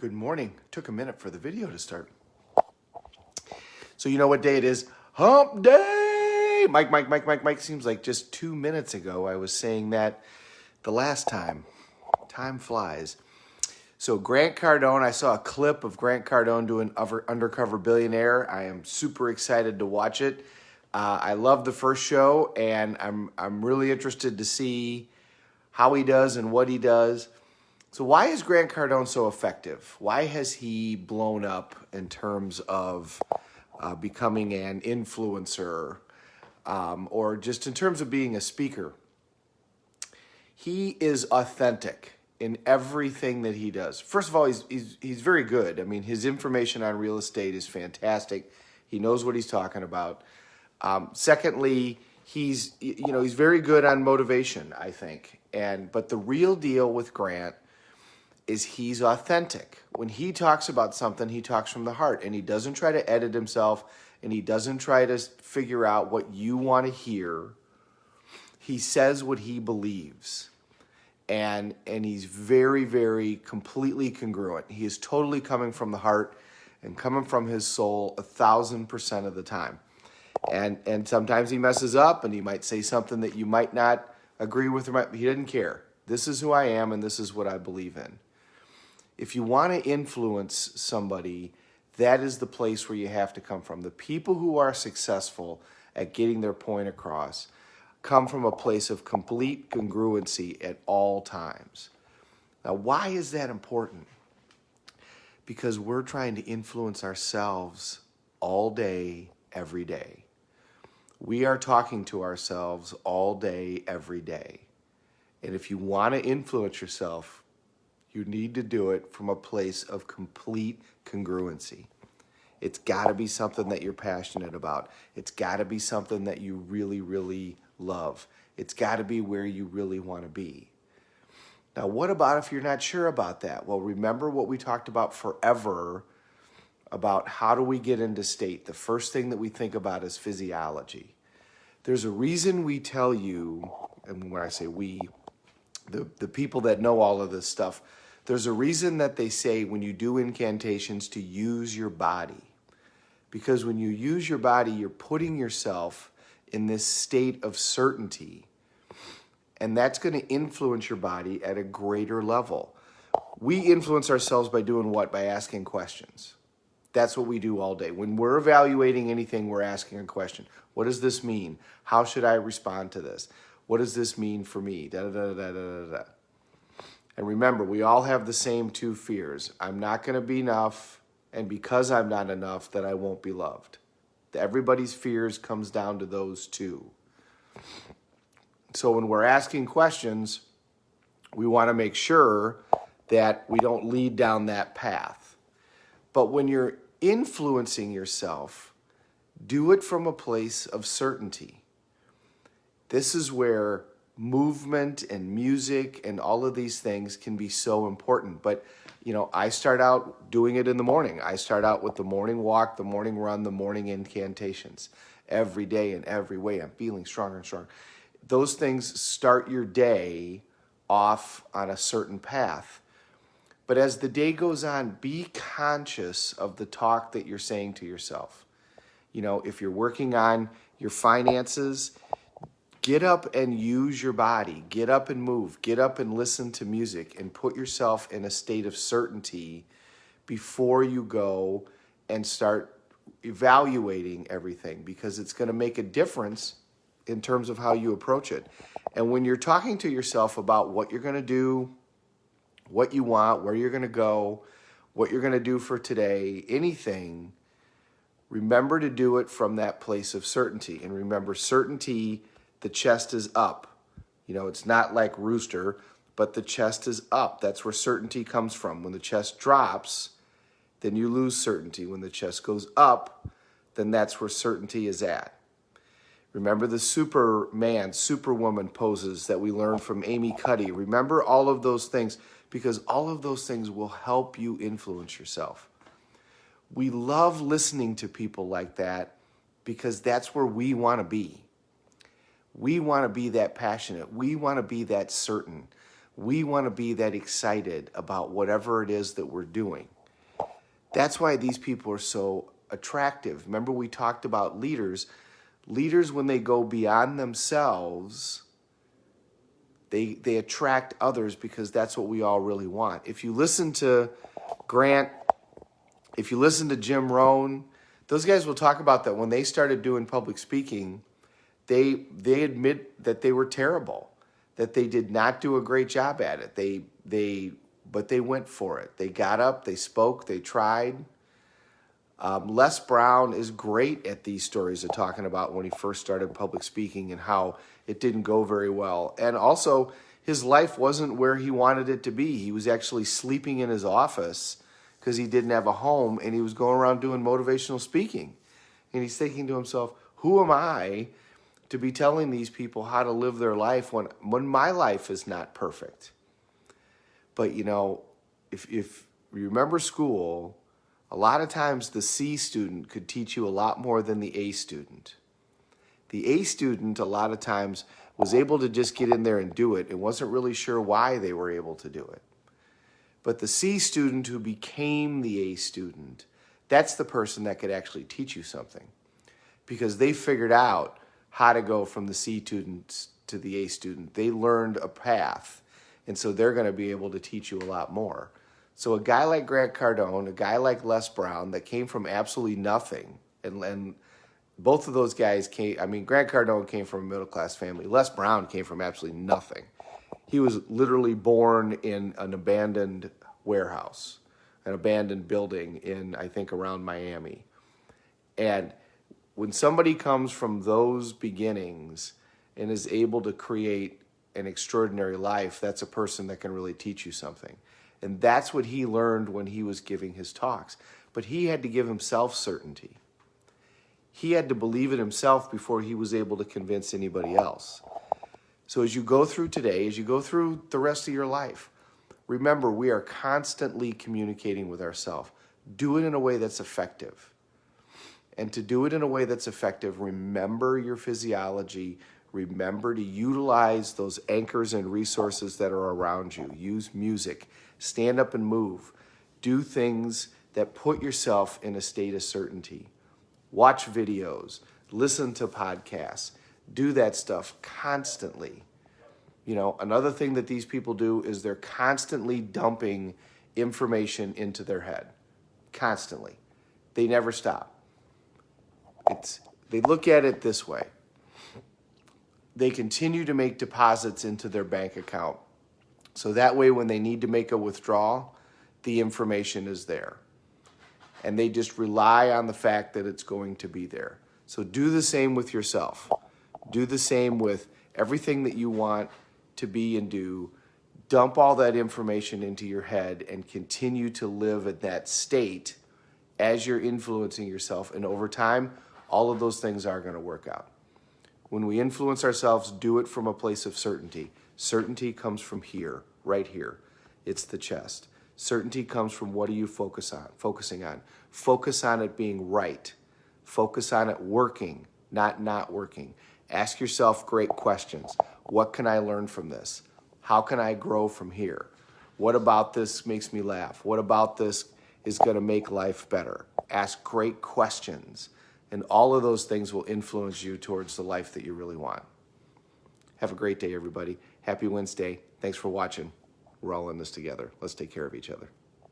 Good morning. Took a minute for the video to start. So you know what day it is? Hump day! Mike. Seems like just 2 minutes ago I was saying that the last time. Time flies. So Grant Cardone, I saw a clip of Grant Cardone doing Undercover Billionaire. I am super excited to watch it. I love the first show, and I'm really interested to see how he does and what he does. So why is Grant Cardone so effective? Why has he blown up in terms of becoming an influencer or just in terms of being a speaker? He is authentic in everything that he does. First of all, he's very good. I mean, his information on real estate is fantastic. He knows what he's talking about. Secondly, he's very good on motivation, I think. But the real deal with Grant is he's authentic. When he talks about something, he talks from the heart, and he doesn't try to edit himself, and he doesn't try to figure out what you want to hear. He says what he believes, and he's very, very completely congruent. He is totally coming from the heart and coming from his soul 1,000% of the time. And sometimes he messes up, and he might say something that you might not agree with, but he doesn't care. This is who I am, and this is what I believe in. If you want to influence somebody, that is the place where you have to come from. The people who are successful at getting their point across come from a place of complete congruency at all times. Now, why is that important? Because we're trying to influence ourselves all day, every day. We are talking to ourselves all day, every day. And if you want to influence yourself, you need to do it from a place of complete congruency. It's got to be something that you're passionate about. It's got to be something that you really, really love. It's got to be where you really want to be. Now, what about if you're not sure about that? Well, remember what we talked about forever about how do we get into state. The first thing that we think about is physiology. There's a reason we tell you, and when I say we, the people that know all of this stuff, there's a reason that they say when you do incantations to use your body. Because when you use your body, you're putting yourself in this state of certainty. And that's going to influence your body at a greater level. We influence ourselves by doing what? By asking questions. That's what we do all day. When we're evaluating anything, we're asking a question. What does this mean? How should I respond to this? What does this mean for me? Da-da-da-da-da-da-da. And remember, we all have the same two fears. I'm not going to be enough, and because I'm not enough, that I won't be loved. Everybody's fears comes down to those two. So when we're asking questions, we want to make sure that we don't lead down that path. But when you're influencing yourself, do it from a place of certainty. This is where movement and music and all of these things can be so important. But, I start out doing it in the morning. I start out with the morning walk, the morning run, the morning incantations. Every day in every way, I'm feeling stronger and stronger. Those things start your day off on a certain path. But as the day goes on, be conscious of the talk that you're saying to yourself. If you're working on your finances, get up and use your body. Get up and move. Get up and listen to music and put yourself in a state of certainty before you go and start evaluating everything, because it's going to make a difference in terms of how you approach it. And when you're talking to yourself about what you're going to do, what you want, where you're going to go, what you're going to do for today, anything, remember to do it from that place of certainty. And remember, certainty, the chest is up. It's not like rooster, but the chest is up. That's where certainty comes from. When the chest drops, then you lose certainty. When the chest goes up, then that's where certainty is at. Remember the Superman, Superwoman poses that we learned from Amy Cuddy. Remember all of those things, because all of those things will help you influence yourself. We love listening to people like that because that's where we want to be. We want to be that passionate. We want to be that certain. We want to be that excited about whatever it is that we're doing. That's why these people are so attractive. Remember, we talked about leaders. Leaders, when they go beyond themselves, they attract others because that's what we all really want. If you listen to Grant, if you listen to Jim Rohn, those guys will talk about that when they started doing public speaking, they admit that they were terrible, that they did not do a great job at it. But they went for it. They got up, they spoke, they tried. Les Brown is great at these stories of talking about when he first started public speaking and how it didn't go very well. And also, his life wasn't where he wanted it to be. He was actually sleeping in his office because he didn't have a home, and he was going around doing motivational speaking. And he's thinking to himself, who am I to be telling these people how to live their life when my life is not perfect? But, you know, if you remember school, a lot of times the C student could teach you a lot more than the A student. The A student, a lot of times, was able to just get in there and do it and wasn't really sure why they were able to do it. But the C student who became the A student, that's the person that could actually teach you something, because they figured out how to go from the C student to the A student. They learned a path, and so they're going to be able to teach you a lot more. So a guy like Grant Cardone, a guy like Les Brown that came from absolutely nothing, and both of those guys came, I mean, Grant Cardone came from a middle-class family. Les Brown came from absolutely nothing. He was literally born in an abandoned warehouse, an abandoned building in, I think, around Miami. And when somebody comes from those beginnings and is able to create an extraordinary life, that's a person that can really teach you something. And that's what he learned when he was giving his talks. But he had to give himself certainty. He had to believe it himself before he was able to convince anybody else. So as you go through today, as you go through the rest of your life, remember, we are constantly communicating with ourselves. Do it in a way that's effective. And to do it in a way that's effective, remember your physiology. Remember to utilize those anchors and resources that are around you. Use music. Stand up and move. Do things that put yourself in a state of certainty. Watch videos. Listen to podcasts. Do that stuff constantly. You know, another thing that these people do is they're constantly dumping information into their head. Constantly. They never stop. They look at it this way. They continue to make deposits into their bank account. So that way when they need to make a withdrawal, the information is there. And they just rely on the fact that it's going to be there. So do the same with yourself. Do the same with everything that you want to be and do. Dump all that information into your head and continue to live at that state as you're influencing yourself. And over time, all of those things are going to work out. When we influence ourselves, do it from a place of certainty. Certainty comes from here, right here. It's the chest. Certainty comes from what are you focusing on. Focus on it being right. Focus on it working, not working. Ask yourself great questions. What can I learn from this? How can I grow from here? What about this makes me laugh? What about this is going to make life better? Ask great questions, and all of those things will influence you towards the life that you really want. Have a great day, everybody. Happy Wednesday. Thanks for watching. We're all in this together. Let's take care of each other.